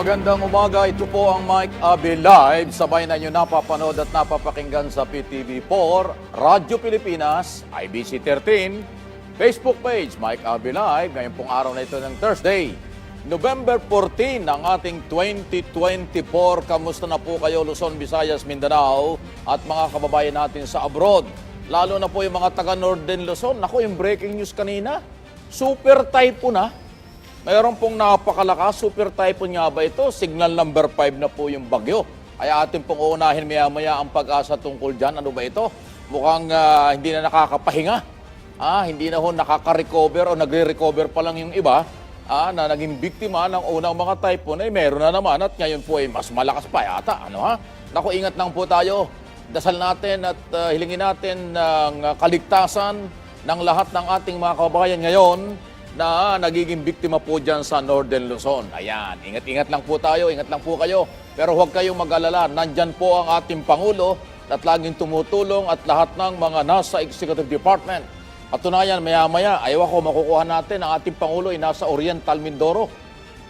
Magandang umaga, ito po ang Mike Abe Live. Sabay na nyo napapanood at napapakinggan sa PTV4, Radyo Pilipinas, IBC 13, Facebook page Mike Abe Live. Ngayon pong araw na ito ng Thursday, November 14 ng ating 2024. Kamusta na po kayo Luzon, Visayas, Mindanao at mga kababayan natin sa abroad? Lalo na po yung mga taga Northern Luzon. Naku, yung breaking news kanina, super typhoon na. Mayroon pong napakalakas, super typhoon nga ba ito? Signal number 5 na po yung bagyo. Kaya atin pong uunahin maya-maya ang pag-asa tungkol dyan. Ano ba ito? Mukhang hindi na nakakapahinga. Hindi na ho nakaka-recover o nagre-recover pa lang yung iba na naging biktima ng unang mga typhoon. Meron na naman at ngayon po ay mas malakas pa yata. Naku, ingat lang po tayo. Dasal natin at hilingin natin ng kaligtasan ng lahat ng ating mga kababayan ngayon na nagiging biktima po dyan sa Northern Luzon. Ayan, ingat-ingat lang po tayo, ingat lang po kayo. Pero huwag kayong mag-alala, nandyan po ang ating Pangulo at laging tumutulong at lahat ng mga nasa Executive Department. Patunayan, maya-maya, ayaw ako makukuha natin ang ating Pangulo ay nasa Oriental Mindoro.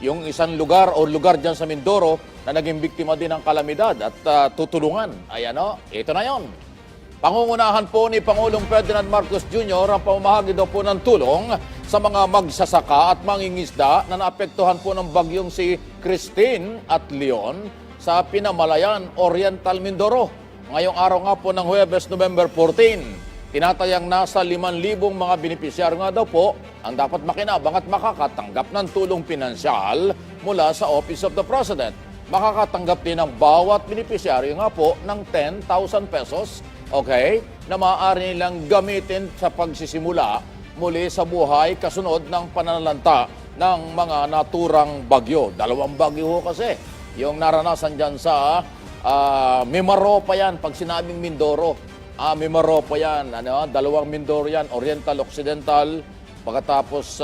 Yung isang lugar o lugar dyan sa Mindoro na naging biktima din ng kalamidad at tutulungan. Ayan o, ito na yon. Pangungunahan po ni Pangulong Ferdinand Marcos Jr. ang pamamahagi daw po ng tulong sa mga magsasaka at mangingisda na naapektuhan po ng bagyong si Christine at Leon sa Pinamalayan, Oriental Mindoro. Ngayong araw nga po ng Huwebes, November 14, tinatayang nasa 5,000 mga benepisyaryo nga daw po ang dapat makinabang at makakatanggap ng tulong pinansyal mula sa Office of the President. Makakatanggap din ang bawat benepisyaryo nga po ng 10,000 pesos, na maaari nilang gamitin sa pagsisimula muli sa buhay kasunod ng pananalanta ng mga naturang bagyo. Dalawang bagyo ho kasi. Yung naranasan dyan sa Mimaropa yan, pag sinabing Mindoro. Mimaropa yan, dalawang Mindoro yan, Oriental, Occidental, pagkatapos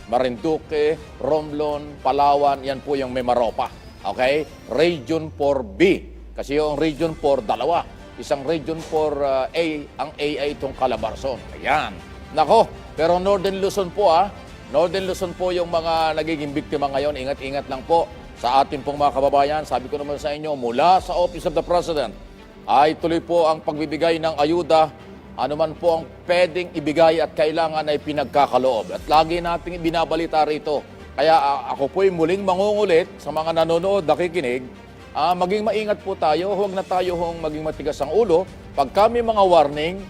Marinduque, Romblon, Palawan, yan po yung Mimaropa. Region 4B. Kasi yung Region 4, dalawa. Isang Region 4A, ang AA itong Calabarzon. Ayan. Nako, pero Northern Luzon po Northern Luzon po yung mga nagiging biktima ngayon. Ingat-ingat lang po sa ating pong mga kababayan. Sabi ko naman sa inyo, mula sa Office of the President ay tuloy po ang pagbibigay ng ayuda. Ano man po ang pwedeng ibigay at kailangan ay pinagkakaloob. At lagi nating binabalita rito. Kaya ako po'y muling mangungulit sa mga nanonood, nakikinig. Maging maingat po tayo, huwag na tayo maging matigas ang ulo. Pag kami mga warning,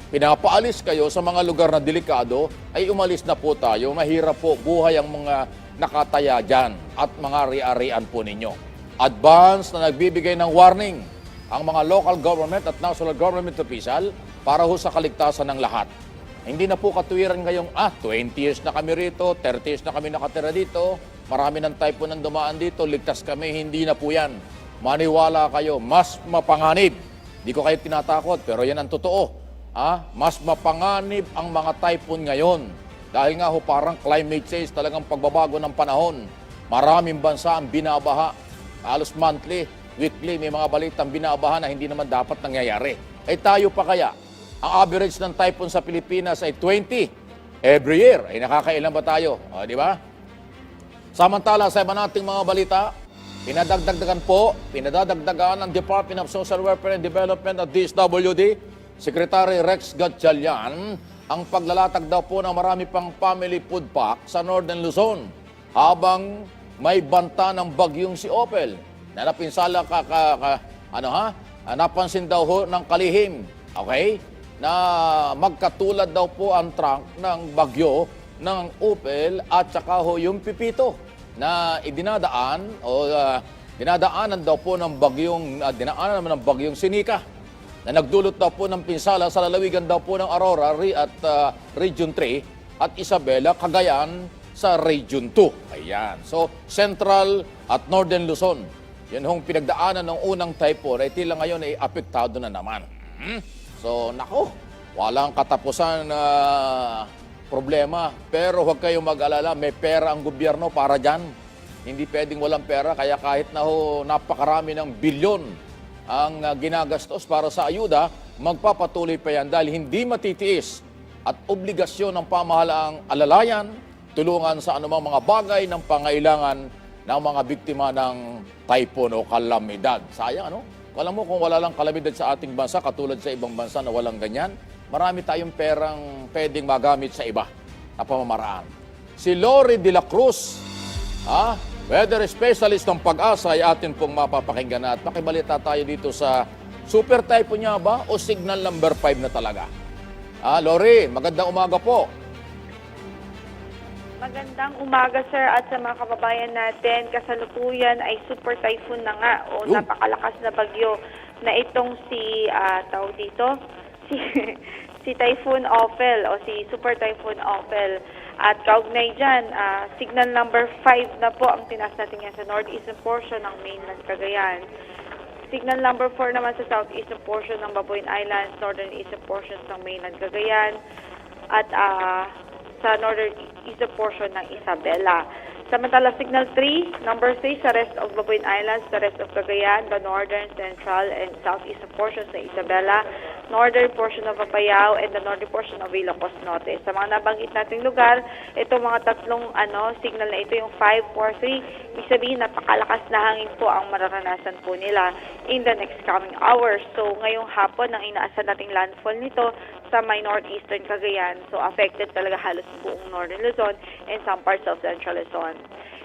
pinapaalis kayo sa mga lugar na delikado, ay umalis na po tayo. Mahirap po buhay ang mga nakataya dyan at mga ari-arian po ninyo. Advance na nagbibigay ng warning ang mga local government at national government official para ho sa kaligtasan ng lahat. Hindi na po katuwiran ngayong 20 years na kami rito, 30 years na kami nakatira dito, marami ng typhoon ang dumaan dito, ligtas kami, hindi na po yan. Maniwala kayo, mas mapanganib. Di ko kayo tinatakot, pero yan ang totoo. Mas mapanganib ang mga typhoon ngayon. Dahil nga parang climate change, talagang pagbabago ng panahon. Maraming bansa ang binabaha. Halos monthly, weekly, may mga balitang binabaha na hindi naman dapat nangyayari. Tayo pa kaya? Ang average ng typhoon sa Pilipinas ay 20 every year. Nakakailan ba tayo? Di ba? Samantala, sa iba nating mga balita, pinadadagdagan ng Department of Social Welfare and Development at DSWD, Secretary Rex Gatchalian, ang paglalatag daw po ng marami pang family food pack sa Northern Luzon habang may banta ng bagyong si Opel. Napinsala napansin daw ho ng kalihim, na magkatulad daw po ang trunk ng bagyo ng Opel at saka yung Pipito na dinadaanan daw po ng bagyong Sinika na nagdulot daw po ng pinsala sa lalawigan daw po ng Aurora at Region 3 at Isabela, Cagayan sa Region 2. Ayan. So, Central at Northern Luzon. Yan hong pinagdaanan ng unang typhoon ay tila ngayon ay apektado na naman. So, walang katapusan na problema. Pero huwag kayong mag-alala, may pera ang gobyerno para dyan. Hindi pwedeng walang pera, kaya kahit na napakarami ng bilyon ang ginagastos para sa ayuda, magpapatuloy pa yan dahil hindi matitiis at obligasyon ng pamahalaang alalayan, tulungan sa anumang mga bagay ng pangailangan ng mga biktima ng typhoon o kalamidad. Sayang, ano? Alam mo, kung wala lang kalamidad sa ating bansa, katulad sa ibang bansa na walang ganyan, marami tayong perang pwedeng magamit sa iba na pamamaraan. Si Lori de la Cruz, weather specialist ng Pag-asa, ay atin pong mapapakinggan na at makibalita tayo dito sa super typhoon niya ba o signal number 5 na talaga? Lori, magandang umaga po. Magandang umaga, sir, at sa mga kababayan natin. Kasalukuyan ay super typhoon na nga o napakalakas na bagyo na itong si si Typhoon Ophel o si Super Typhoon Ophel. At kaugnay dyan, signal number 5 na po ang tinas natin yan sa northeastern portion ng mainland Cagayan. Signal number 4 naman sa southeastern portion ng Babuyan Islands, northern eastern portions ng mainland Cagayan, at sa northern eastern portion ng Isabela. Samantala, signal 3, number 3 sa rest of Babuyan Islands, the rest of Cagayan, the northern, central, and southeastern portions ng Isabela, northern portion of Apayao, and the northern portion of Ilocos Norte. Sa mga nabanggit nating lugar, itong mga tatlong signal na ito, yung 5, 4, 3, ibig sabihin napakalakas na hangin po ang mararanasan po nila in the next coming hours. So, ngayong hapon, ang inaasahan nating landfall nito sa may northeastern Cagayan. So, affected talaga halos buong northern Luzon and some parts of central Luzon.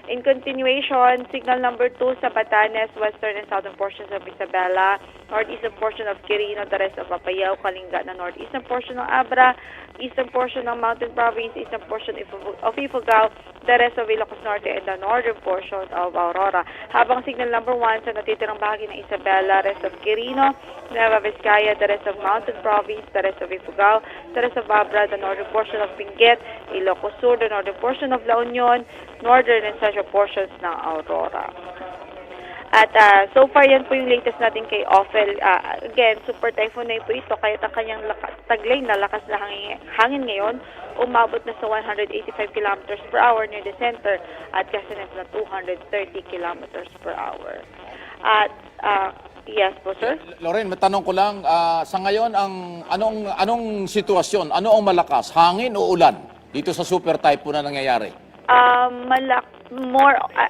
In continuation, signal number 2 sa Batanes, western and southern portions of Isabela, northeastern portion of Quirino, the rest of Apayao, Kalinga na northeastern portion ng Abra, eastern portion ng Mountain Province, eastern portion of Ifugao, the rest of Ilocos Norte, and the northern portion of Aurora. Habang signal number 1 sa natitirang bahagi ng Isabela, rest of Quirino, Nueva Vizcaya, the rest of Mountain Province, the rest of Ifugao, the rest of Abra, the northern portion of Benguet, Ilocos Sur, the northern portion of La Union, northern and central portions ng Aurora. At so far, yan po yung latest natin kay Ophel. Again, super typhoon na po ito, kaya ang kanyang taglay na lakas na hangin ngayon, umabot na sa 185 kilometers per hour near the center at kasinat na 230 kilometers per hour. At yes po, sir? Loren, matanong ko lang, sa ngayon, anong sitwasyon, ano ang malakas, hangin o ulan dito sa super typhoon na nangyayari?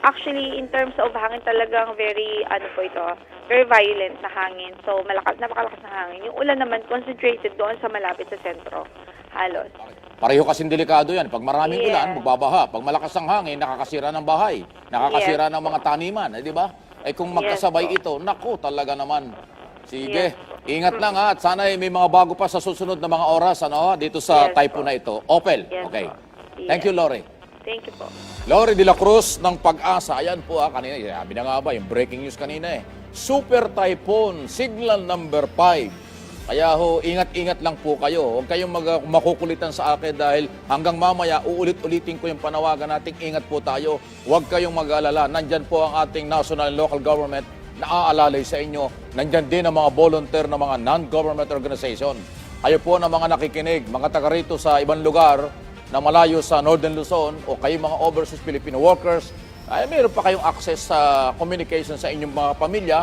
Actually, in terms of hangin, talagang very violent na hangin. So, napakalakas na hangin. Yung ulan naman, concentrated doon sa malapit sa sentro. Halos. Pareho kasing delikado yan. Pag maraming ulan, magbabaha. Pag malakas ang hangin, nakakasira ng bahay. Nakakasira ng mga taniman. Di ba? Kung magkasabay ito, naku, talaga naman. Sige, ingat lang at sana may mga bago pa sa susunod na mga oras dito sa typhoon na ito. Ophel. Okay. Thank you, Lori. Thank you po. Lori de la Cruz ng Pag-asa. Ayan po kanina. Sabi na nga ba, yung breaking news kanina Super typhoon, signal number 5. Kaya ingat-ingat lang po kayo. Huwag kayong makukulitan sa akin dahil hanggang mamaya uulit-ulitin ko yung panawagan nating ingat po tayo. Huwag kayong mag-alala. Nandyan po ang ating national and local government na aalalay sa inyo. Nandyan din ang mga volunteer na mga non-government organization. Kayo po na mga nakikinig, mga taga rito sa ibang lugar na malayo sa Northern Luzon o kayo mga overseas Filipino workers, ay mayroon pa kayong access sa communication sa inyong mga pamilya,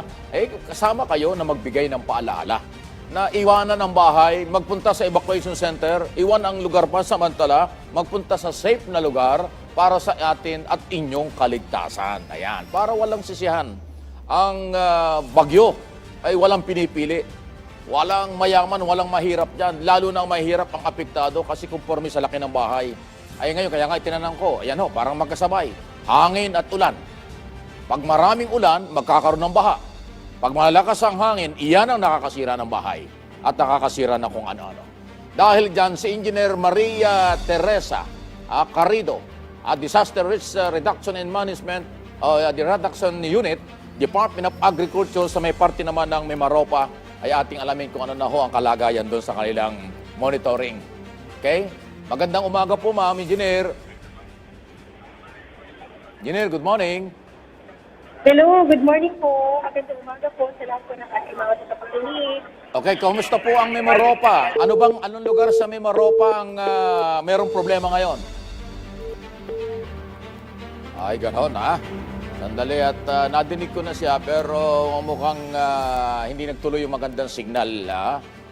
kasama kayo na magbigay ng paalaala. Na iwanan ang bahay, magpunta sa evacuation center, iwan ang lugar pa samantala, magpunta sa safe na lugar para sa atin at inyong kaligtasan. Ayan, para walang sisihan. Ang bagyo ay walang pinipili. Walang mayaman, walang mahirap dyan. Lalo na ang mahirap ang apektado kasi conforme sa laki ng bahay. Ay ngayon, kaya nga itinanong ko, ayan parang magkasabay. Hangin at ulan. Pag maraming ulan, magkakaroon ng baha. Pag malakas ang hangin, iyan ang nakakasira ng bahay. At nakakasira na kung ano-ano. Dahil dyan, si Engineer Maria Teresa Carrido, Disaster Risk Reduction and Management, the Reduction Unit, Department of Agriculture sa may parte naman ng Mimaropa, ay ating alamin kung ano na ang kalagayan doon sa kanilang monitoring. Okay? Magandang umaga po, Ma'am Engineer. Engineer, good morning. Hello, good morning po. Magandang umaga po sa lahat po ng ating mga tagapakinig. Okay, kumusta po ang Mimaropa? Anong lugar sa Mimaropa ang merong problema ngayon? Ay, ganon Sandali at nadinig ko na siya pero mukhang hindi nagtuloy yung magandang signal.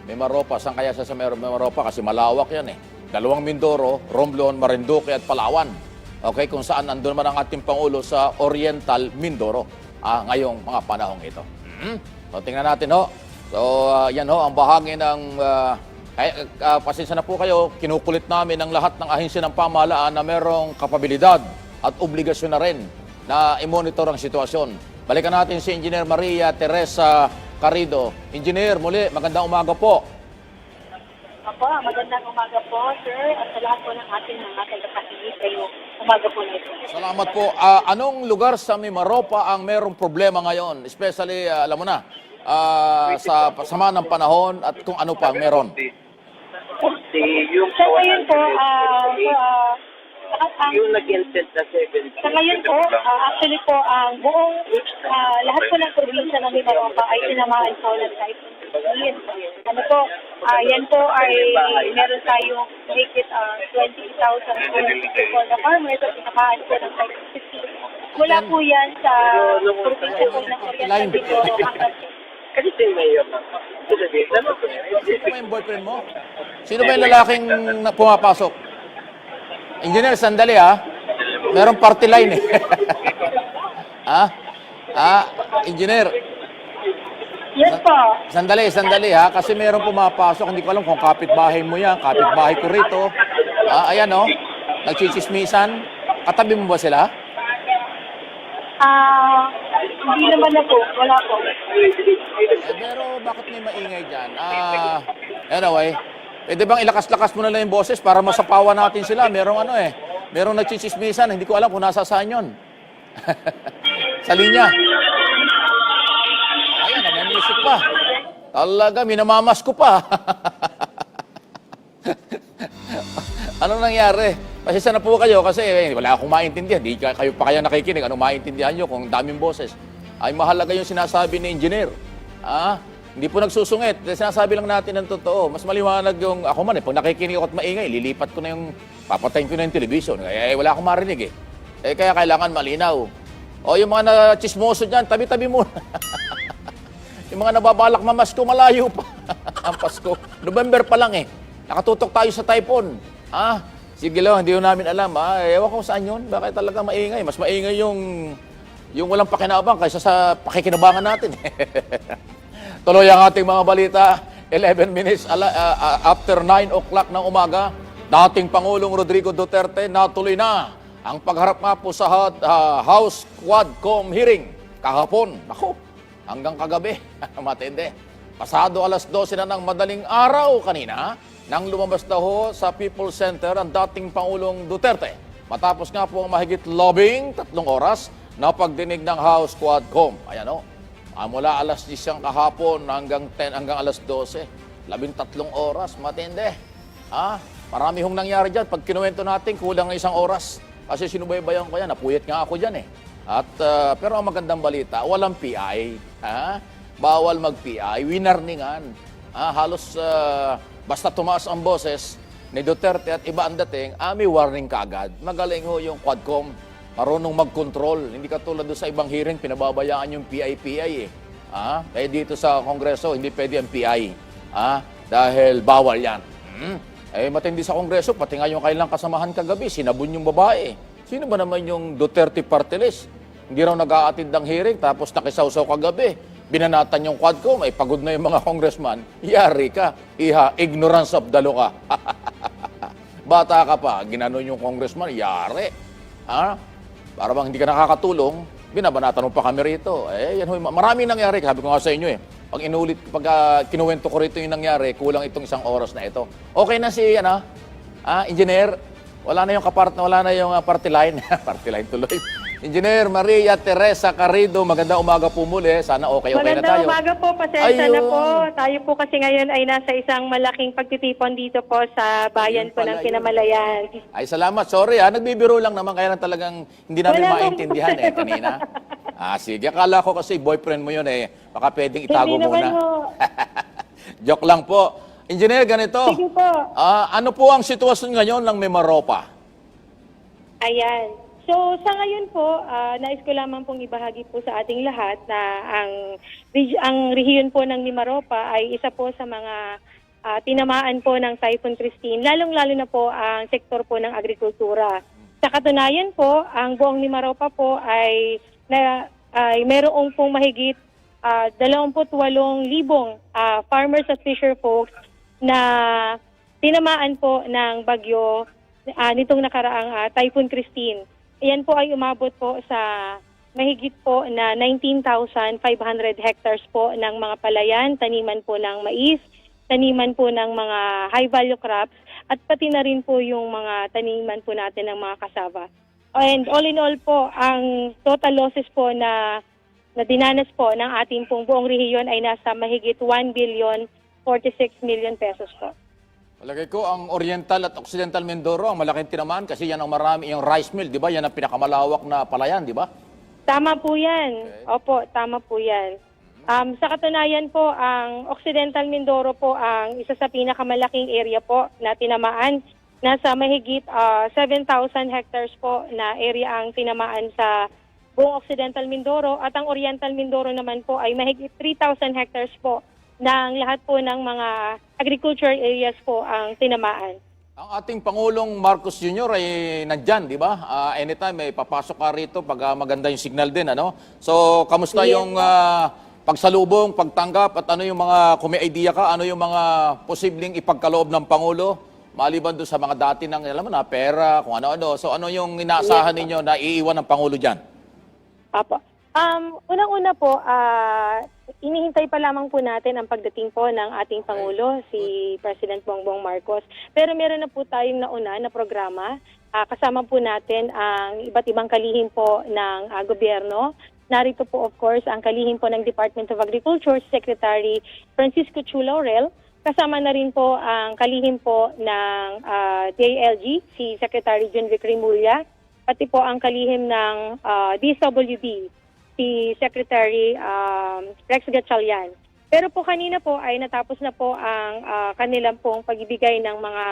Mimaropa, saan kaya siya sa Mimaropa? Kasi malawak yan 2 Mindoro, Romblon, Marinduque at Palawan. Okay, kung saan nandun man ang ating Pangulo sa Oriental Mindoro ngayong mga panahong ito. So, tingnan natin ho. So, yan ho, ang bahagi ng... pasensya na po kayo, kinukulit namin ang lahat ng ahensya ng pamahalaan na merong kapabilidad at obligasyon na rin na i-monitor ang sitwasyon. Balikan natin si Engineer Maria Teresa Carrido. Engineer, muli, magandang umaga po. Opo, magandang umaga po, sir, at sa lahat po ng ating mga tagapakinig kayo. Umaga po na ito. Salamat po. Anong lugar sa Mimaropa ang merong problema ngayon? Especially, alam mo na, sa pasama ng panahon at kung ano pa ang meron. Sa ngayon po, yung nag-intent na 7. sa ngayon po, actually po, ang buong, lahat po ng probinsya ng Mimaropa ay tinamaan po ng Typhoon Hagin. Ano po, yan po ay meron tayong higit 20,000 for the farmers at tinamaan po ng Typhoon Hagin. Mula po yan sa probinsya po ng Oriental Mindoro hanggang Kasi si Mayor na. Sino ba yung boyfriend mo? Sino ba yung lalaking pumapasok? Engineer, sandali Merong party line eh. Engineer, Yes po. sandali kasi merong pumapasok. Hindi ko alam kung kapitbahay mo yan, kapitbahay ko rito. Ayan nagchichismisan. Katabi mo ba sila? Hindi naman na po. Wala po. Pero bakit may maingay dyan? Anyway, pwede bang ilakas-lakas mo na lang yung boses para masapawan natin sila? Merong nagchichismisan. Hindi ko alam kung nasa saan yun. Sa linya. Ayan, namamusik pa. Talaga, minamamas ko pa. Anong nangyari? Pasensya na po kayo kasi wala akong maintindihan. Di kayo pa kaya nakikinig. Anong maintindihan nyo kung daming boses? Ay mahalaga yung sinasabi ni engineer. Hindi po nagsusungit. Sinasabi lang natin ng totoo. Mas maliwanag yung ako man pag nakikinig ako at maingay, lilipat ko na yung, papatayin ko na yung television. Wala akong marinig kaya kailangan malinaw. O yung mga chismoso dyan, tabi-tabi muna. Yung mga nababalak mamasko, malayo pa. Ang Pasko. November pa lang Nakatutok tayo sa typhoon. Sige lang, hindi namin alam. Ewan ko saan yun. Bakit talaga maingay? Mas maingay yung walang pakinabang kaysa sa pakikinabangan natin. Tuloy ang ating mga balita. 11 minutes after 9 o'clock ng umaga, dating Pangulong Rodrigo Duterte natuloy na ang pagharap nga po sa House Quadcom hearing kahapon. Naku, hanggang kagabi. Matindi. Pasado alas 12 na ng madaling araw kanina, nang lumabas na sa People's Center ang dating Pangulong Duterte. Matapos nga po ang mahigit 3 oras na pagdinig ng House Quadcom. Ayan mula alas 10 kahapon hanggang alas 12. 13 oras, matindi. Marami hong nangyari dyan. Pag kinuwento natin, kulang ng 1 oras. Kasi sinubaybayan ko yan, napuyat nga ako dyan pero ang magandang balita, walang PI. Bawal mag-PI, winarningan. Halos basta tumaas ang boses ni Duterte at iba ang dating, may warning kaagad. Magaling yung Quadcom, marunong mag-control. Hindi katulad doon sa ibang hearing, pinababayaan yung PI. Kaya dito sa Kongreso, hindi pwede ang PI. Dahil bawal yan. Matindi sa Kongreso, pati nga yung kailang kasamahan kagabi, sinabon yung babae. Sino ba naman yung Duterte party list? Hindi raw nag-aatid ng hearing, tapos nakisawsaw kagabi. Binanatan yung Quadcom, pagod na yung mga congressman, yari ka, ignorance of the law ka. Bata ka pa, ginanon yung congressman, yari. Para bang hindi ka nakakatulong, binabanatan mo pa kami rito. Maraming nangyari, sabi ko nga sa inyo Pag kinuwento ko rito yung nangyari, kulang itong 1 oras na ito. Okay na si, engineer, wala na yung party line. Party line tuloy. Engineer Maria Teresa Carrido, magandang umaga po muli. Sana okay na tayo. Magandang umaga po, pasensya na po. Tayo po kasi ngayon ay nasa isang malaking pagtitipon dito po sa bayan po ng Kinamalayan. Ay, salamat. Sorry nagbibiro lang naman, kaya talagang hindi namin Wala maintindihan kanina. Sige, akala ko kasi boyfriend mo yun baka pwedeng itago Hindi muna. naman po. Joke lang po. Engineer, ganito. Sige po. Ano po ang sitwasyon ngayon ng Mimaropa? Ayan. So sa ngayon po, nais ko lamang pong ibahagi po sa ating lahat na ang rehiyon po ng Mimaropa ay isa po sa mga tinamaan po ng Typhoon Christine, lalong-lalo na po ang sektor po ng agrikultura. Sa katunayan po, ang buong Mimaropa po ay mayroong pong mahigit 28,000 farmers at fisher folks na tinamaan po ng bagyo nitong nakaraang Typhoon Christine. Iyan po ay umabot po sa mahigit po na 19,500 hectares po ng mga palayan, taniman po ng mais, taniman po ng mga high-value crops, at pati na rin po yung mga taniman po natin ng mga kasava. And all in all po, ang total losses po na dinanas po ng ating pong buong rehiyon ay nasa mahigit 1,046,000,000 pesos po. Palagay ko, ang Oriental at Occidental Mindoro, ang malaking tinamaan kasi yan ang marami, yung rice mill, di ba? Yan ang pinakamalawak na palayan, di ba? Tama po yan. Opo, tama po yan. Sa katunayan po, ang Occidental Mindoro po ang isa sa pinakamalaking area po na tinamaan. Nasa mahigit 7,000 hectares po na area ang tinamaan sa buong Occidental Mindoro, at ang Oriental Mindoro naman po ay mahigit 3,000 hectares po ng lahat po ng mga agricultural areas po ang tinamaan. Ang ating Pangulong Marcos Jr. ay nandyan, di ba? Anytime may papasok ka rito pag maganda yung signal din, ano? So, kamusta Yes, yung pagsalubong, pagtanggap, at ano yung mga, kung may idea ka, ano yung mga posibleng ipagkaloob ng Pangulo? Maliban doon sa mga dati ng, alam mo na, pera, kung ano-ano. So, ano yung inaasahan ninyo na iiwan ng Pangulo dyan? Apo. Unang-una po, inihintay pa lamang po natin ang pagdating po ng ating Pangulo, si President Bongbong Marcos. Pero meron na po tayong nauna na programa. Kasama po natin ang iba't ibang kalihim po ng gobyerno. Narito po, of course, ang kalihim po ng Department of Agriculture, Secretary Francisco Chu Laurel. Kasama na rin po ang kalihim po ng DILG, si Secretary John Vic Rimulya. Pati po ang kalihim ng DSWD, si Secretary Rex Gatchalian. Pero po kanina po ay natapos na po ang kanilang pong pagbibigay ng mga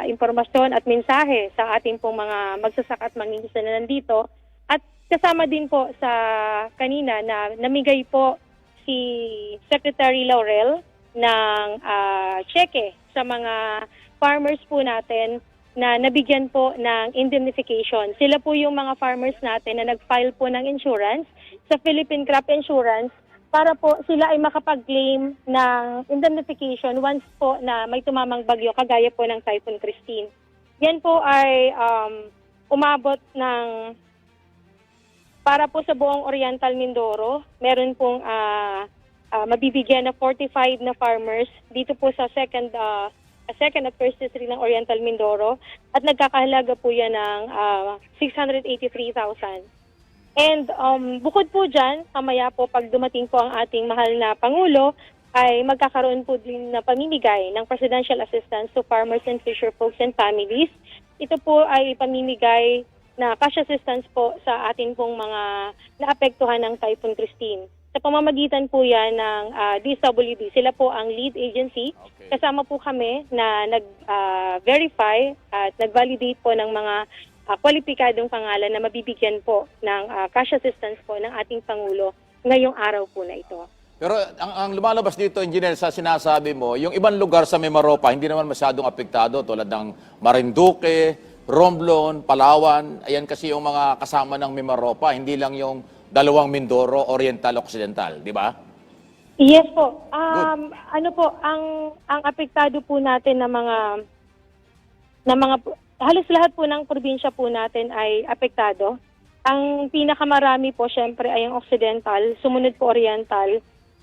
impormasyon at mensahe sa ating pong mga magsasaka at mangingisda na nandito. At kasama din po sa kanina na namigay po si Secretary Laurel ng cheque sa mga farmers po natin na nabigyan po ng indemnification. Sila po yung mga farmers natin na nag-file po ng insurance sa Philippine Crop Insurance para po sila ay makapag-claim ng indemnification once po na may tumamang bagyo kagaya po ng Typhoon Christine. Yan po ay umabot ng, para po sa buong Oriental Mindoro, meron pong mabibigyan na 45 na farmers dito po sa second at first district ng Oriental Mindoro, at nagkakahalaga po yan ng 683,000. And bukod po dyan, kamaya po pag dumating po ang ating mahal na Pangulo, ay magkakaroon po din na pamimigay ng presidential assistance to farmers and fisher folks and families. Ito po ay pamimigay na cash assistance po sa ating pong mga naapektuhan ng Typhoon Christine. Sa pamamagitan po yan ng DSWD, sila po ang lead agency. Okay. Kasama po kami na nag-verify at nag-validate po ng mga kwalipikadong pangalan na mabibigyan po ng cash assistance po ng ating Pangulo ngayong araw po na ito. Pero ang lumalabas dito, Engineer, sa sinasabi mo, yung ibang lugar sa Mimaropa, hindi naman masyadong apektado tulad ng Marinduque, Romblon, Palawan. Ayan kasi yung mga kasama ng Mimaropa, hindi lang yung dalawang Mindoro, Oriental, Occidental, di ba? Yes po. Ano po, ang apektado po natin na mga halos lahat po ng probinsya po natin ay apektado. Ang pinakamarami po syempre ay ang Occidental, sumunod po Oriental.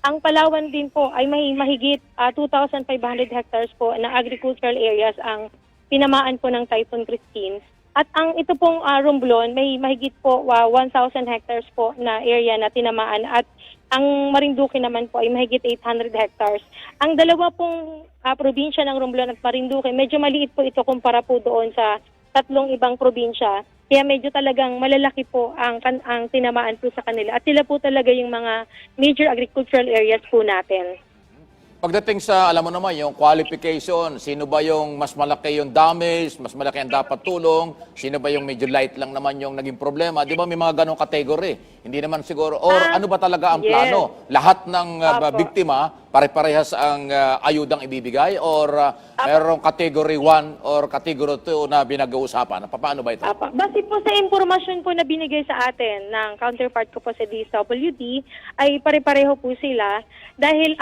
Ang Palawan din po ay mahigit 2,500 hectares po na agricultural areas ang tinamaan po ng Typhoon Christine. At ang ito pong Romblon, may mahigit po 1,000 hectares po na area na tinamaan, at ang Marinduque naman po ay mahigit 800 hectares. Ang dalawa pong probinsya ng Romblon at Marinduque, medyo maliit po ito kumpara po doon sa tatlong ibang probinsya. Kaya medyo talagang malalaki po ang tinamaan po sa kanila. At sila po talaga yung mga major agricultural areas po natin. Pagdating sa, alam mo naman, yung qualification, sino ba yung mas malaki yung damage, mas malaki ang dapat tulong, sino ba yung medyo light lang naman yung naging problema, di ba may mga ganong category? Hindi naman siguro, or ano ba talaga ang yes. plano? Lahat ng Apo. biktima, pare-parehas ang ayudang ibibigay, or mayroong category 1 or category 2 na binag-uusapan? Paano ba ito? Apa. Base po sa impormasyon po na binigay sa atin ng counterpart ko po sa DSWD, ay pare-pareho po sila dahil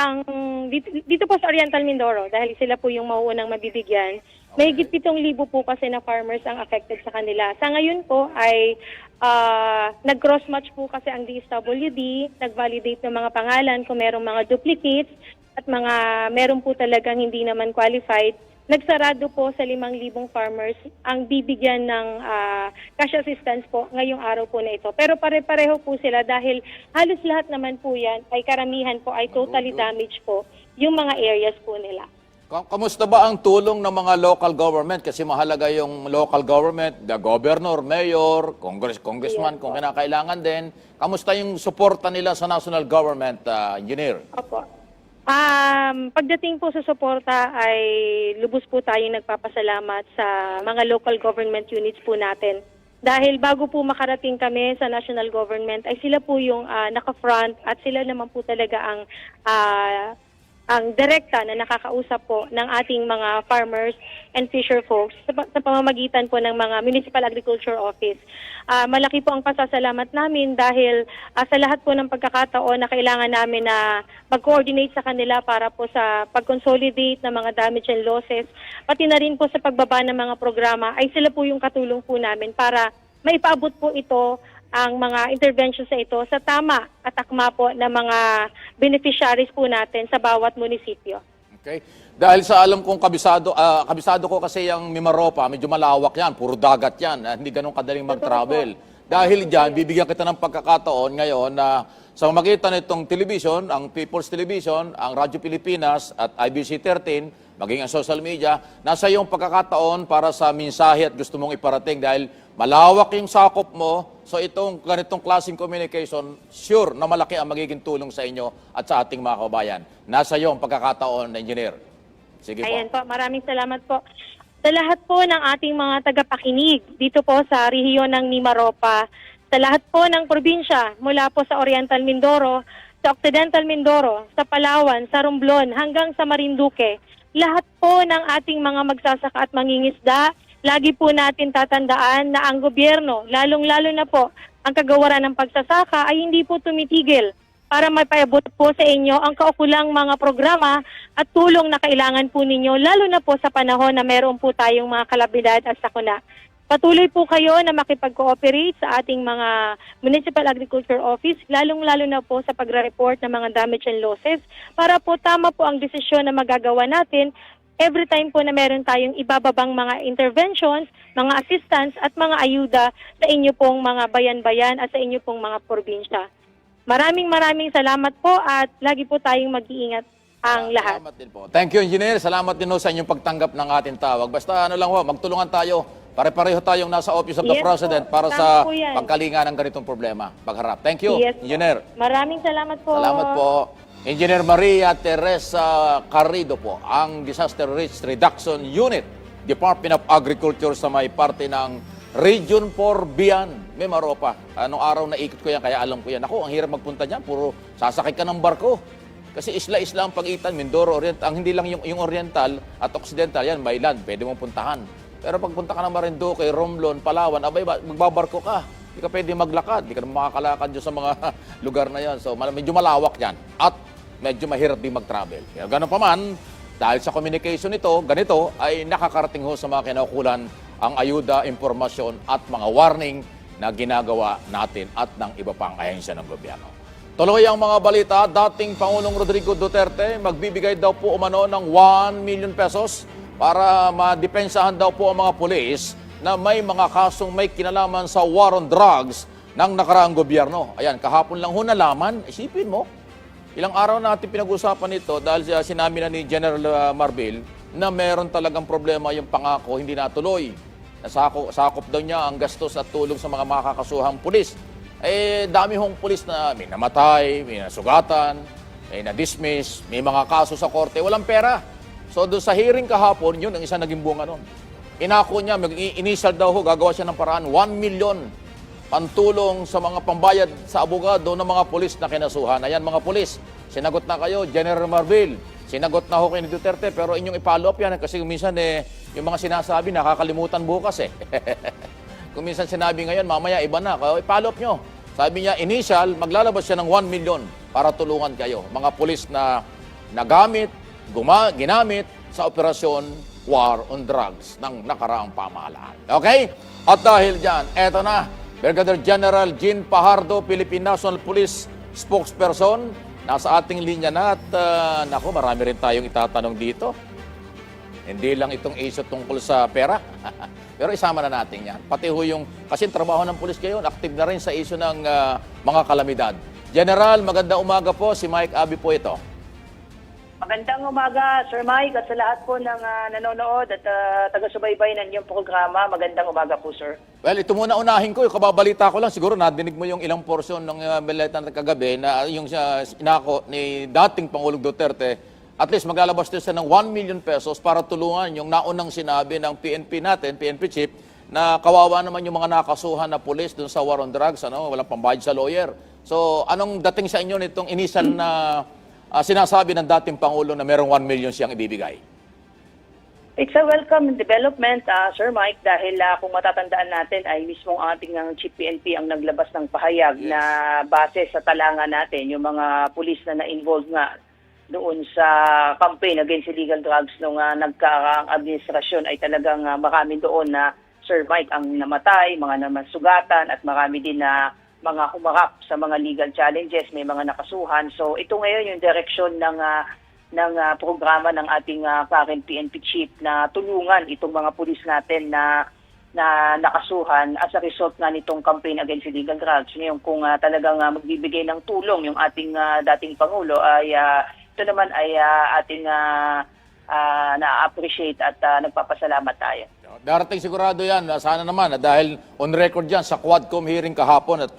dito po sa Oriental Mindoro, dahil sila po yung mauunang mabibigyan, may higit 7,000 po kasi na farmers ang affected sa kanila. Sa ngayon po ay nag-cross-match po kasi ang DSWD, nag-validate ng mga pangalan kung merong mga duplicates at meron po talagang hindi naman qualified. Nagsarado po sa 5,000 farmers ang bibigyan ng cash assistance po ngayong araw po na ito. Pero pare-pareho po sila dahil halos lahat naman po yan ay karamihan po ay totally damaged po yung mga areas po nila. Kamusta ba ang tulong ng mga local government? Kasi mahalaga yung local government, the governor, mayor, congressman, kung kinakailangan din. Kamusta yung suporta nila sa national government, engineer? Opo. Pagdating po sa suporta ay lubos po tayong nagpapasalamat sa mga local government units po natin. Dahil bago po makarating kami sa national government ay sila po yung naka-front at sila naman po talaga ang direkta na nakakausap po ng ating mga farmers and fisher folks sa pamamagitan po ng mga Municipal Agriculture Office. Malaki po ang pasasalamat namin dahil sa lahat po ng pagkakataon na kailangan namin na mag-coordinate sa kanila para po sa pag-consolidate ng mga damage and losses, pati na rin po sa pagbaba ng mga programa, ay sila po yung katulong po namin para maipaabot po ito ang mga interventions sa ito sa tama at akma po ng mga beneficiaries po natin sa bawat munisipyo. Okay. Dahil sa alam kong kabisado ko kasi yung Mimaropa, medyo malawak yan, puro dagat yan, hindi ganun kadaling mag-travel. Dahil dyan, bibigyan kita ng pagkakataon ngayon na sa magitan nitong television, ang People's Television, ang Radyo Pilipinas at IBC 13, maging ang social media, nasa iyong pagkakataon para sa mensahe at gusto mong iparating dahil malawak yung sakop mo, so itong ganitong klaseng communication, sure na malaki ang magiging tulong sa inyo at sa ating mga kababayan. Nasa iyo ang pagkakataon, engineer. Sige po. Ayan po, maraming salamat po. Sa lahat po ng ating mga tagapakinig dito po sa rehiyon ng Mimaropa, sa lahat po ng probinsya mula po sa Oriental Mindoro, sa Occidental Mindoro, sa Palawan, sa Romblon, hanggang sa Marinduque, lahat po ng ating mga magsasaka at mangingisda, lagi po natin tatandaan na ang gobyerno, lalong-lalo na po ang kagawaran ng pagsasaka ay hindi po tumitigil para maipaabot po sa inyo ang kaukulang mga programa at tulong na kailangan po ninyo, lalo na po sa panahon na meron po tayong mga kalabidad at sakuna. Patuloy po kayo na makipag-cooperate sa ating mga Municipal Agriculture Office, lalong-lalo na po sa pagre-report ng mga damage and losses para po tama po ang desisyon na magagawa natin every time po na meron tayong ibababang mga interventions, mga assistance at mga ayuda sa inyo pong mga bayan-bayan at sa inyo pong mga probinsya. Maraming salamat po at lagi po tayong mag-iingat ang lahat. Salamat din po. Thank you, engineer. Salamat din ho sa inyong pagtanggap ng ating tawag. Basta ano lang ho, magtulungan tayo. Pare-pareho tayong nasa Office of the Yes President po. para Tama sa po yan. pagkalinga ng ganitong problema. Pagharap. Thank you, Yes po. engineer. Maraming salamat po. Salamat po. Engineer Maria Teresa Carrido po, ang Disaster Risk Reduction Unit, Department of Agriculture sa may parte ng Region 4 Bian, Mimaropa. Anong araw na ikot ko yan, kaya alam ko yan. Ako, ang hirap magpunta dyan, puro sasakay ka ng barko. Kasi isla-isla ang pagitan, Mindoro, Oriental. Ang hindi lang yung Oriental at Occidental, yan, may land, pwede mong puntahan. Pero pagpunta ka ng Marinduque, Romblon, Palawan, abay, magbabarko ka. Hindi ka pwede maglakad, hindi ka makakalakad dyan sa mga lugar na yan. So, medyo malawak yan. At medyo mahirap din mag-travel. Kaya gano'n pa man, dahil sa communication nito, ganito, ay nakakarating ho sa mga kinaukulan ang ayuda, impormasyon at mga warning na ginagawa natin at ng iba pang ahensya ng gobyerno. Tuloy ang mga balita, dating Pangulong Rodrigo Duterte magbibigay daw po umano ng 1 million pesos para madepensahan daw po ang mga pulis na may mga kasong may kinalaman sa war on drugs ng nakaraang gobyerno. Ayan, kahapon lang ho nalaman, isipin mo, ilang araw natin pinag-usapan ito dahil sinabi na ni General Marbil na meron talagang problema yung pangako, hindi natuloy. Sakop daw niya ang gastos at tulong sa mga makakasuhang pulis. Eh, dami hong pulis na may namatay, may nasugatan, may na-dismiss, may mga kaso sa korte, walang pera. So doon sa hearing kahapon, yun ang isa naging bunga nun. Inako niya, initial daw ho, gagawa siya ng paraan, 1 million pantulong sa mga pambayad sa abogado ng mga pulis na kinasuhan. Ayan mga pulis, sinagot na kayo, General Marbil, sinagot na ho kayo ni Duterte, pero inyong i-follow up yan kasi minsan yung mga sinasabi nakakalimutan bukas Kung minsan sinabi ngayon, mamaya iba na, kaya i-follow up nyo. Sabi niya, initial, maglalabas siya ng 1 million para tulungan kayo. Mga pulis na nagamit, ginamit sa operasyon War on Drugs ng nakaraang pamahalaan. Okay? At dahil dyan, eto na, Brigadier General Jean Pajardo, Philippine National Police spokesperson, nasa ating linya na at naku, marami rin tayong itatanong dito. Hindi lang itong issue tungkol sa pera. Pero isama na natin yan. Pati ho yung, kasi trabaho ng pulis kayo, active na rin sa issue ng mga kalamidad. General, magandang umaga po. Si Mike Abi po ito. Magandang umaga, Sir Mike, at sa lahat po ng nanonood at taga-subaybay ng iyong programa. Magandang umaga po, sir. Well, ito muna unahin ko. Yung kababalita ko lang, siguro nadinig mo yung ilang portion ng balita ng kagabi na yung inako ni dating Pangulong Duterte. At least maglalabas din siya ng 1 million pesos para tulungan yung naunang sinabi ng PNP natin, PNP chief, na kawawa naman yung mga nakasuhan na pulis dun sa war on drugs, walang pambayad sa lawyer. So, anong dating sa inyo nitong initial na sinasabi ng dating Pangulo na merong 1 million siyang ibibigay? It's a welcome development, Sir Mike, dahil kung matatandaan natin ay mismo ang ating Chief PNP ang naglabas ng pahayag na base sa talangan natin, yung mga pulis na na-involve nga doon sa campaign against illegal drugs nung nagkaraang administrasyon ay talagang marami doon na, Sir Mike, ang namatay, mga namasugatan at marami din na mga humarap sa mga legal challenges, may mga nakasuhan. So ito ngayon yung direksyon ng programa ng ating current PNP chief na tulungan itong mga pulis natin na nakasuhan as a result nga nitong campaign against illegal drugs. Ngayon kung talagang magbibigay ng tulong yung ating dating Pangulo ay ito naman ay ating na-appreciate at nagpapasalamat tayo. Darating sigurado yan. Sana naman dahil on record yan sa Quadcom hearing kahapon at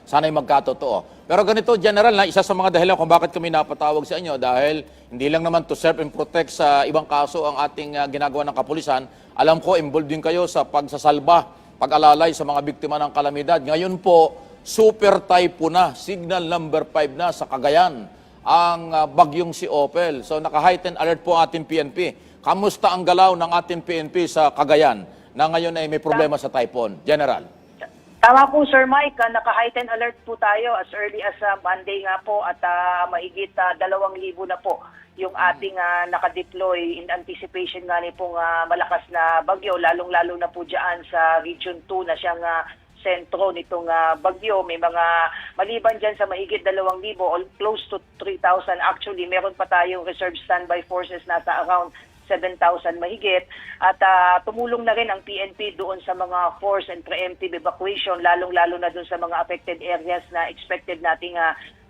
sana'y magkatotoo. Pero ganito, General, na isa sa mga dahilan kung bakit kami napatawag sa inyo dahil hindi lang naman to serve and protect sa ibang kaso ang ating ginagawa ng kapulisan. Alam ko, involved din kayo sa pagsasalba, pag-alalay sa mga biktima ng kalamidad. Ngayon po, super typhoon na, signal number 5 na sa Cagayan ang bagyong si Opel. So naka-heightened alert po ang ating PNP. Kamusta ang galaw ng ating PNP sa Cagayan na ngayon ay may problema sa typhoon? General. Tama po, Sir Mike. Naka-heightened alert po tayo as early as Monday nga po at mahigit 2,000 na po yung ating nakadeploy in anticipation nga ni pong malakas na bagyo, lalong-lalo na po dyan sa Region 2 na siyang sentro nitong bagyo. May mga maliban dyan sa mahigit 2,000 or close to 3,000 actually, meron pa tayong reserve standby forces nasa around 7,000 mahigit at tumulong na rin ang PNP doon sa mga force and preemptive evacuation lalong-lalo na doon sa mga affected areas na expected nating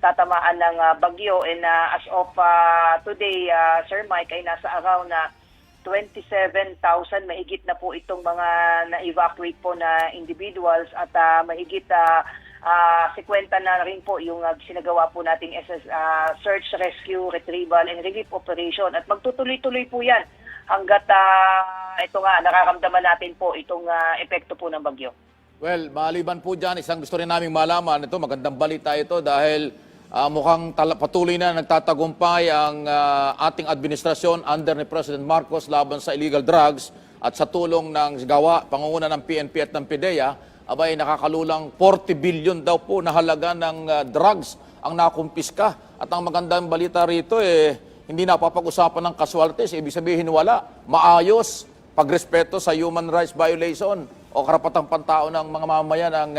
tatamaan ng bagyo and as of today, Sir Mike, ay nasa around 27,000 mahigit na po itong mga na-evacuate po na individuals at mahigit 50 na rin po yung sinagawa po nating search, rescue, retrieval, and relief operation. At magtutuloy-tuloy po yan hanggat ito nga, nararamdaman natin po itong epekto po ng bagyo. Well, maliban po dyan, isang gusto rin namin malaman, ito magandang balita ito dahil mukhang patuloy na nagtatagumpay ang ating administrasyon under ni President Marcos laban sa illegal drugs at sa tulong ng gawa, pangunguna ng PNP at ng PIDEA, abay nakakalulang 40 billion daw po na halaga ng drugs ang nakumpiska. At ang magandang balita rito hindi napapag-usapan ng casualties, ibig sabihin wala. Maayos, pagrespeto sa human rights violation o karapatang pantao ng mga mamamayan ang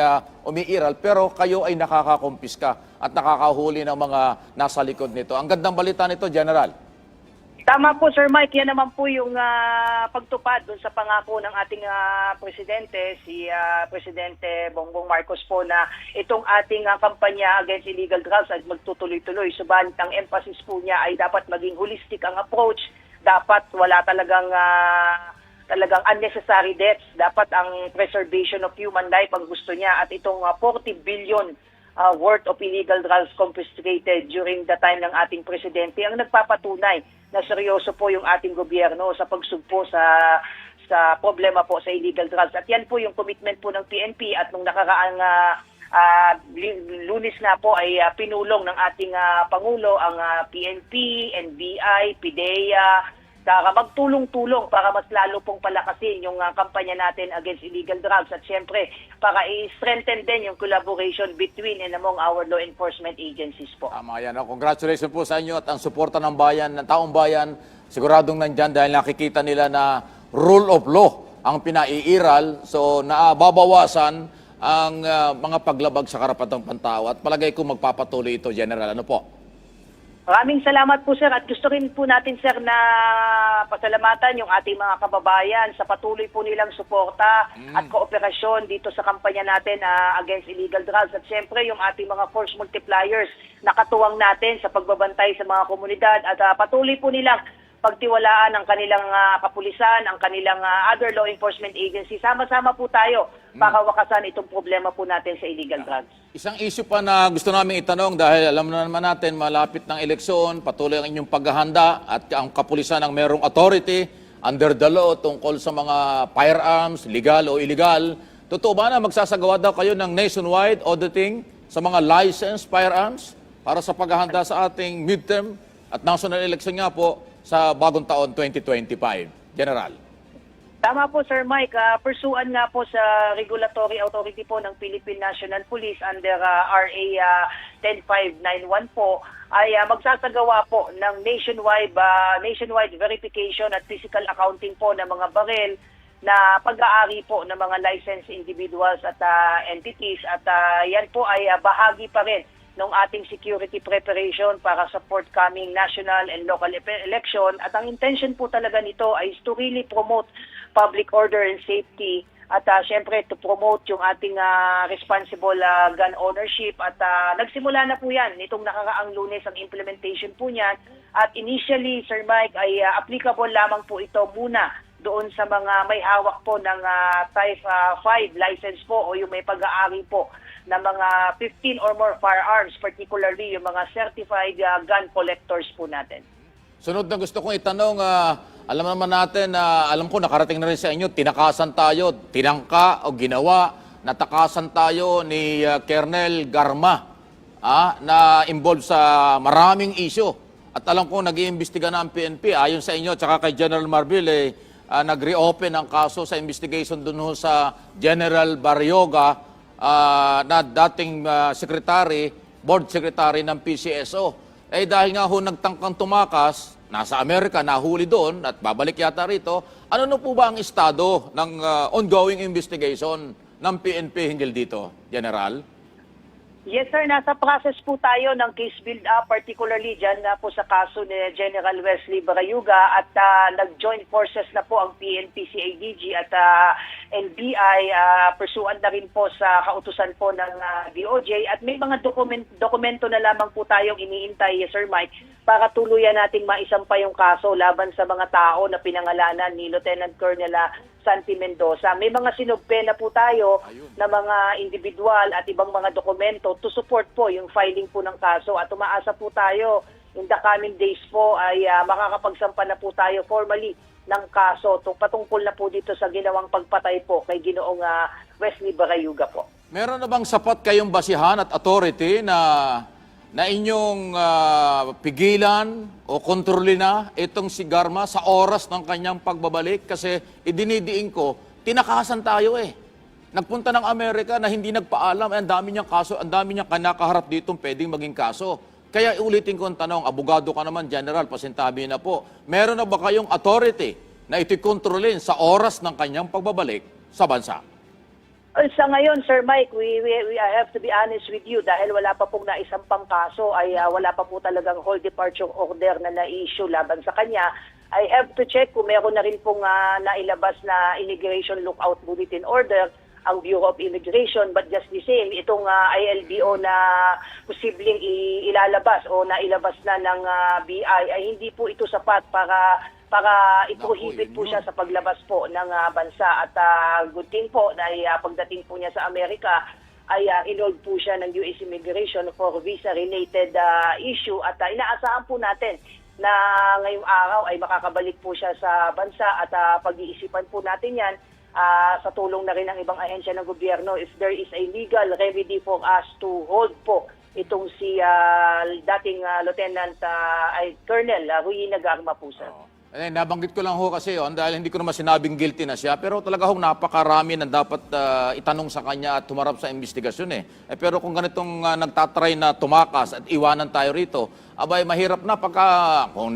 umiiral, pero kayo ay nakakakumpiska at nakakahuli ng mga nasa likod nito. Ang gandang balita nito, General. Tama po, Sir Mike. Yan naman po yung pagtupad dun sa pangako ng ating presidente, si Presidente Bongbong Marcos po, na itong ating kampanya against illegal drugs ay magtutuloy-tuloy. Subalit ang emphasis po niya ay dapat maging holistic ang approach. Dapat wala talagang unnecessary deaths. Dapat ang preservation of human life ang gusto niya. At itong 40 billion worth of illegal drugs confiscated during the time ng ating presidente ang nagpapatunay na seryoso po yung ating gobyerno sa pagsugpo sa sa problema po sa illegal drugs. At yan po yung commitment po ng PNP at nung nakaraang Lunes nga po ay pinulong ng ating Pangulo ang PNP, NBI, PIDEA, para magtulong-tulong para mas lalo pong palakasin yung kampanya natin against illegal drugs at syempre para i-strengthen din yung collaboration between and among our law enforcement agencies po. Tama yan. Congratulations po sa inyo at ang suporta ng bayan, ng taong bayan, siguradong nandyan dahil nakikita nila na rule of law ang pinaiiral. So nababawasan ang mga paglabag sa karapatang pantao at palagay ko magpapatuloy ito, General. Ano po? Maraming salamat po sir at gusto rin po natin sir na pasalamatan yung ating mga kababayan sa patuloy po nilang suporta at kooperasyon dito sa kampanya natin against illegal drugs at syempre yung ating mga force multipliers na katuwang natin sa pagbabantay sa mga komunidad at patuloy po nilang pagtiwalaan ang kanilang kapulisan, ang kanilang other law enforcement agency. Sama-sama po tayo para wakasan itong problema po natin sa illegal drugs. Isang issue pa na gusto namin itanong dahil alam na naman natin malapit ng eleksyon, patuloy ang inyong paghahanda at ang kapulisan ang merong authority under the law tungkol sa mga firearms, legal o illegal. Totoo ba na magsasagawa daw kayo ng nationwide auditing sa mga licensed firearms para sa paghahanda sa ating midterm at national election nga po sa bagong taon 2025? General. Tama po Sir Mike, pursuan nga po sa regulatory authority po ng Philippine National Police under RA 10591 po ay magsasagawa po ng nationwide verification at physical accounting po ng mga baril na pag-aari po ng mga licensed individuals at entities at yan po ay bahagi pa rin ng ating security preparation para sa forthcoming national and local election. At ang intention po talaga nito ay to really promote public order and safety at syempre to promote yung ating responsible gun ownership at nagsimula na po yan nitong nakaraang Lunes ang implementation po niyan at initially Sir Mike ay applicable lamang po ito muna doon sa mga may hawak po ng Type 5 license po o yung may pag-aari po na mga 15 or more firearms, particularly yung mga certified gun collectors po natin. Sunod na gusto kong itanong, alam naman natin, alam ko nakarating na rin sa inyo, tinakasan tayo, tinangka o ginawa, natakasan tayo ni Colonel Garma na involved sa maraming issue. At alam ko nag-iimbestiga na ang PNP, ayon sa inyo, tsaka kay General Marbil, nag-reopen ang kaso sa investigation dun sa General Barrioga, na dating board secretary ng PCSO. Eh dahil nga ho nagtangkang tumakas, nasa Amerika, nahuli doon at babalik yata rito, ano na po ba ang estado ng ongoing investigation ng PNP hinggil dito, General? Yes sir, nasa process po tayo ng case build-up, particularly dyan po sa kaso ni General Wesley Barayuga at nag-join forces na po ang PNP, CIDG at NBI, pursuant na rin po sa kautusan po ng DOJ at may mga dokumento na lamang po tayong iniintay, Sir Mike, para tuluyan nating maisampa yung kaso laban sa mga tao na pinangalanan ni Lieutenant Colonel Santi Mendoza. May mga sinugpe na po tayo na mga individual at ibang mga dokumento to support po yung filing po ng kaso at umaasa po tayo in the coming days po ay makakapagsampa na po tayo formally ng kaso patungkol na po dito sa ginawang pagpatay po kay Ginoong Wesley Barayuga po. Meron na bang sapat kayong basihan at authority na inyong pigilan o kontrolin na itong si Garma sa oras ng kanyang pagbabalik? Kasi idinidiin ko, tinakasan tayo eh. Nagpunta ng Amerika na hindi nagpaalam, ang dami niyang kaso, ang dami niyang kanakaharap dito pwedeng maging kaso. Kaya ulitin ko ang tanong, abogado ka naman, General, pasintabi na po. Meron na ba kayong authority na ito'y kontrolin sa oras ng kanyang pagbabalik sa bansa? Sa ngayon, Sir Mike, I have to be honest with you dahil wala pa pong naisampang kaso ay wala pa po talagang whole departure order na na-issue laban sa kanya. I have to check kung meron na rin pong nailabas na immigration lookout bulletin order ang Bureau of Immigration, but just the same, itong ILBO na posibleng ilalabas o nailabas na ng BI ay hindi po ito sapat para i-prohibit po siya sa paglabas po ng bansa. At good thing po na pagdating po niya sa Amerika ay involved po siya ng US Immigration for visa-related issue at inaasahan po natin na ngayong araw ay makakabalik po siya sa bansa at pag-iisipan po natin yan sa tulong na rin ng ibang ahensya ng gobyerno if there is a legal remedy for us to hold po itong si dating Lieutenant Colonel Ruy Nagarma po, sir. Nabanggit ko lang ho kasi yun dahil hindi ko naman sinabing guilty na siya pero talaga hong napakarami na dapat itanong sa kanya at tumarap sa investigasyon pero kung ganitong nagtatry na tumakas at iwanan tayo rito, abay mahirap na pagka kung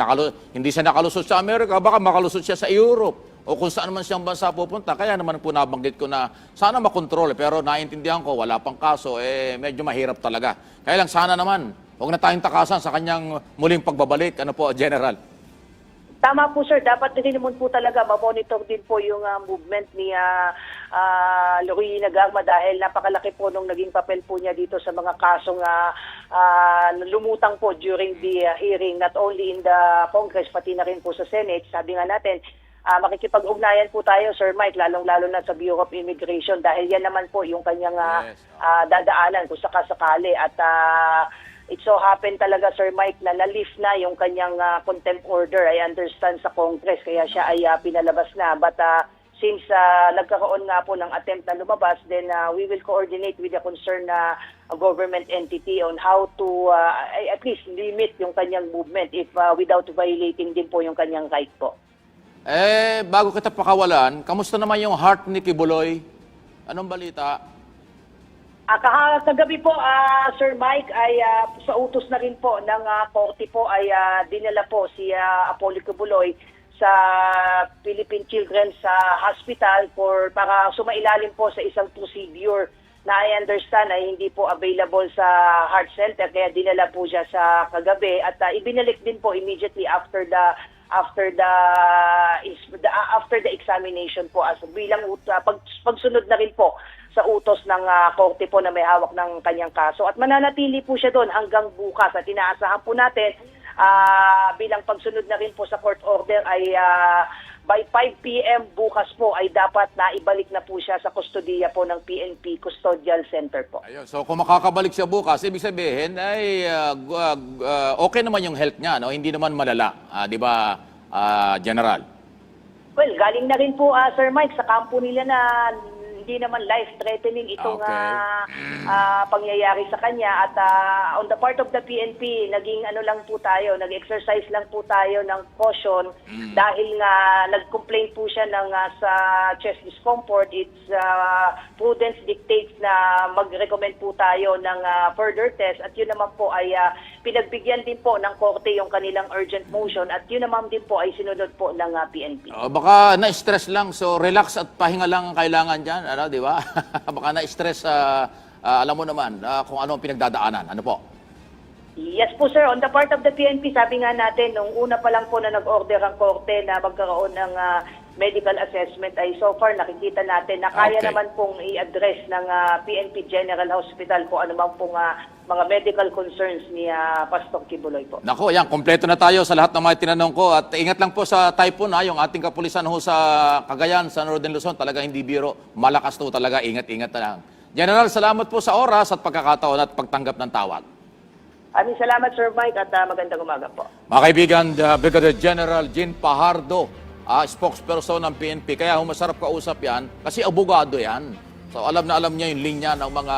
hindi siya nakalusot sa Amerika, baka makalusot siya sa Europe o kung saan man siyang bansa pupunta. Kaya naman po nabanggit ko na sana makontrol pero naiintindihan ko wala pang kaso, medyo mahirap talaga. Kaya lang sana naman, huwag na tayong takasan sa kanyang muling pagbabalik. Ano po, General? Tama po, sir. Dapat din naman po talaga ma-monitor din po yung movement ni Ruy Nagarma dahil napakalaki po nung naging papel po niya dito sa mga kasong lumutang po during the hearing, not only in the Congress, pati na rin po sa Senate. Sabi nga natin, makikipag-ugnayan po tayo, Sir Mike, lalong-lalo na sa Bureau of Immigration dahil yan naman po yung kanyang dadaanan kung sakasakali. At it so happen talaga, Sir Mike, na na-lift na yung kanyang contempt order. I understand sa Congress, kaya siya ay pinalabas na. But since nagkaroon nga po ng attempt na lumabas, then we will coordinate with the concerned government entity on how to at least limit yung kanyang movement if without violating din po yung kanyang right po. Bago kita pakawalan, kamusta naman yung heart ni Kibuloy? Anong balita? Kagabi po, Sir Mike, ay sa utos na rin po ng korte po ay dinala po si Apollo Kibuloy sa Philippine Children's Hospital para sumailalim po sa isang procedure na I understand ay hindi po available sa heart center kaya dinala po siya sa kagabi at ibinalik din po immediately after the examination po as bilang pagsunod na rin po sa utos ng korte po na may hawak ng kanyang kaso at mananatili po siya doon hanggang bukas at inaasahan po natin bilang pagsunod na rin po sa court order ay by 5 p.m. bukas po ay dapat na ibalik na po siya sa kustodiya po ng PNP Custodial Center po. Ayun, so kung makakabalik siya bukas, ibig sabihin ay okay naman yung health niya, no? Hindi naman malala, di ba, General? Well, galing na rin po, Sir Mike, sa kampo nila na hindi naman life-threatening itong pangyayari sa kanya. At on the part of the PNP, naging nag-exercise lang po tayo ng caution dahil nga nag-complain po siya ng sa chest discomfort. It's prudence dictates na mag-recommend po tayo ng further test at yun naman po ay pinagbigyan din po ng korte yung kanilang urgent motion at yun naman din po ay sinunod po ng PNP. Baka na-stress lang, so relax at pahinga lang ang kailangan dyan, di ba? Baka na-stress, alam mo naman kung ano ang pinagdadaanan. Ano po? Yes po, sir. On the part of the PNP, sabi nga natin, nung una pa lang po na nag-order ang korte na magkaroon ng medical assessment ay so far nakikita natin na kaya naman pong i-address ng PNP General Hospital kung ano man pong mga medical concerns ni Pastor Kibuloy po. Nako, yan, kompleto na tayo sa lahat ng mga tinanong ko at ingat lang po sa typhoon yung ating kapulisan ho sa Cagayan, sa Northern Luzon, talaga hindi biro, malakas to talaga, ingat-ingat na lang. General, salamat po sa oras at pagkakataon at pagtanggap ng tawag. Maraming salamat, Sir Mike, at magandang umaga po. Mga kaibigan, Brigadier General Jean Pajardo, spokesperson ng PNP, kaya masarap kausap yan kasi abogado yan. So alam na alam niya yung linya ng mga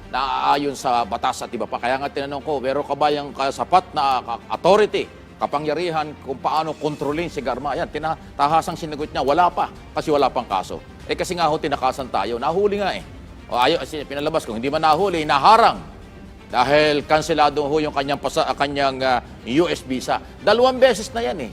naaayon sa batas at iba pa. Kaya nga tinanong ko, pero ka ba yung sapat na authority, kapangyarihan kung paano kontrolin si Garma? Yan, tahasang sinagot niya, wala pa kasi wala pang kaso. Kasi nga ho, tinakasan tayo, nahuli nga O ayaw, pinalabas kung hindi man nahuli, naharang. Dahil kanselado ho yung kanyang US visa. 2 beses na yan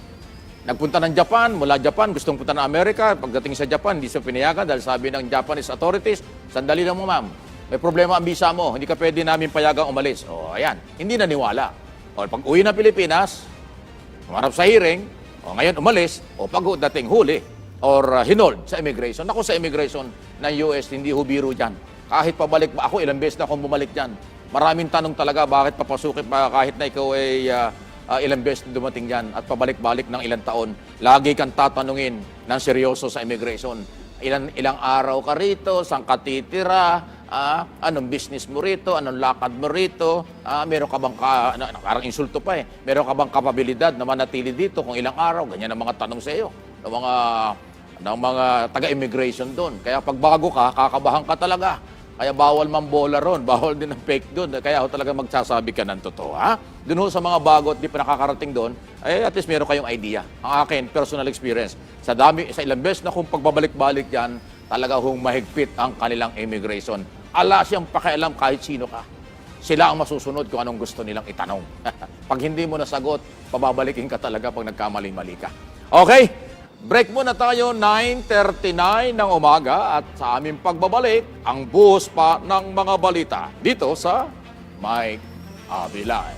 Nagpunta ng Japan, mula Japan, gustong punta ng Amerika. Pagdating sa Japan, hindi siya pinayagan dahil sabi ng Japanese authorities, sandali lang mo ma'am, may problema ang visa mo, hindi ka pwede namin payagang umalis. O ayan, hindi naniwala. O pag uwi ng Pilipinas, humarap sa hearing, o ngayon umalis, o pag dating huli, or hinold sa immigration. Ako sa immigration ng US, hindi ho biro dyan. Kahit pabalik, ako ilang beses na akong bumalik dyan. Maraming tanong talaga, bakit papasukin pa kahit na ikaw ay ilang beses dumating dyan at pabalik-balik ng ilang taon. Lagi kang tatanungin ng seryoso sa immigration. Ilang araw ka rito, saan ka titira, anong business mo rito, anong lakad mo rito, meron ka bang, parang insulto pa eh, meron ka bang kapabilidad na manatili dito kung ilang araw, ganyan ang mga tanong sa iyo, ng mga taga-immigration doon. Kaya pag bago ka, kakabahan ka talaga. Kaya bawal mambola ron, bawal din ang fake doon. Kaya ho talaga magsasabi ka ng totoo, ha? Doon ho sa mga bago at di pa nakakarating doon, ay at least meron kayong idea. Ang akin, personal experience. Sa ilang beses na kung pagbabalik-balik yan, talaga hong mahigpit ang kanilang immigration. Ala siyang pakialam kahit sino ka. Sila ang masusunod kung anong gusto nilang itanong. Pag hindi mo nasagot, pababalikin ka talaga pag nagkamali-mali ka. Okay? Break muna tayo, 9:39 ng umaga at sa aming pagbabalik, ang buhos pa ng mga balita dito sa Mike Abilay.